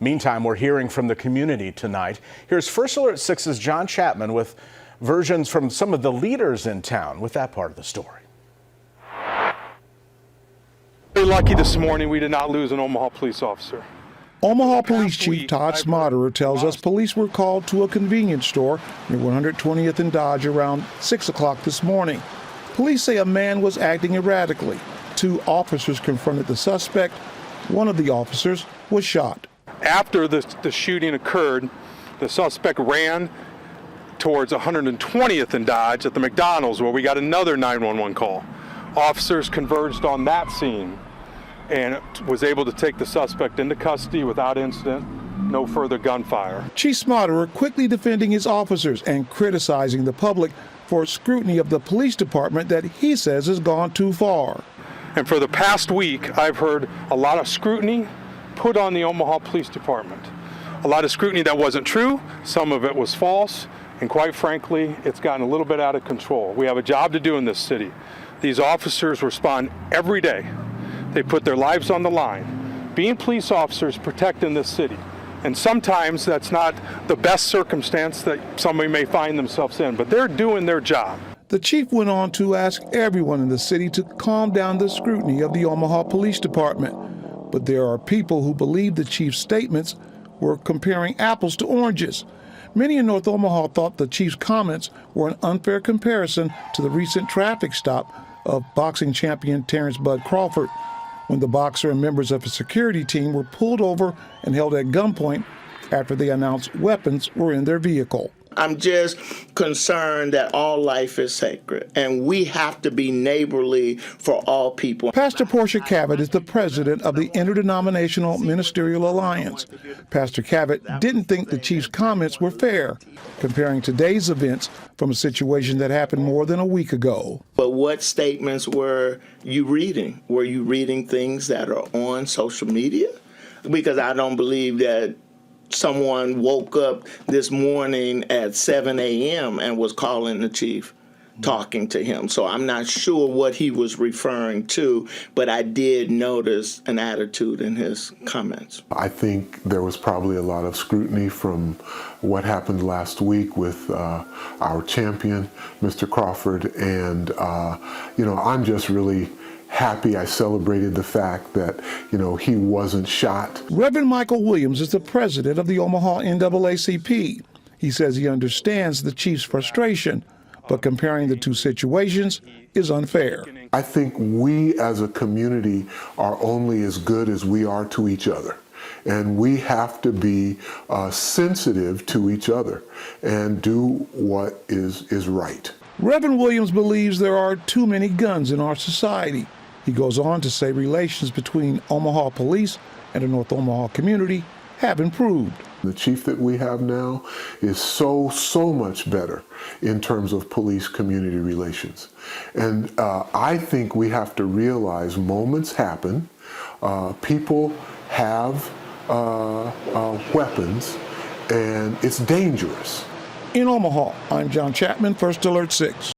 Meantime, we're hearing from the community tonight. Here's First Alert 6's John Chapman with versions from some of the leaders in town with that part of the story. Very lucky this morning we did not lose an Omaha police officer. Omaha Police Chief Todd Smoderer tells us police were called to a convenience store near 120th and Dodge around 6 o'clock this morning. Police say a man was acting erratically. 2 officers confronted the suspect. One of the officers was shot. After the shooting occurred, the suspect ran towards 120th and Dodge at the McDonald's, where we got another 911 call. Officers converged on that scene and was able to take the suspect into custody without incident, no further gunfire. Chief Smoderer quickly defending his officers and criticizing the public for scrutiny of the police department that he says has gone too far. And for the past week, I've heard a lot of scrutiny put on the Omaha Police Department. A lot of scrutiny that wasn't true, some of it was false, and quite frankly, it's gotten a little bit out of control. We have a job to do in this city. These officers respond every day. They put their lives on the line. Being police officers protecting this city. And sometimes that's not the best circumstance that somebody may find themselves in, but they're doing their job. The chief went on to ask everyone in the city to calm down the scrutiny of the Omaha Police Department. But there are people who believe the chief's statements were comparing apples to oranges. Many in North Omaha thought the chief's comments were an unfair comparison to the recent traffic stop of boxing champion Terrence Bud Crawford, when the boxer and members of his security team were pulled over and held at gunpoint after they announced weapons were in their vehicle. I'm just concerned that all life is sacred, and we have to be neighborly for all people. Pastor Portia Cavett is the president of the Interdenominational Ministerial Alliance. Pastor Cavett didn't think the chief's comments were fair, comparing today's events from a situation that happened more than a week ago. But what statements were you reading? Were you reading things that are on social media? Because I don't believe that someone woke up this morning at 7 a.m. and was calling the chief, talking to him. So I'm not sure what he was referring to, but I did notice an attitude in his comments. I think there was probably a lot of scrutiny from what happened last week with our champion, Mr. Crawford, and I'm just really happy. I celebrated the fact that, he wasn't shot. Reverend Michael Williams is the president of the Omaha NAACP. He says he understands the chief's frustration, but comparing the two situations is unfair. I think we as a community are only as good as we are to each other. And we have to be sensitive to each other and do what is right. Reverend Williams believes there are too many guns in our society. He goes on to say relations between Omaha police and the North Omaha community have improved. The chief that we have now is so much better in terms of police-community relations. And I think we have to realize moments happen, people have weapons, and it's dangerous. In Omaha, I'm John Chapman, First Alert 6.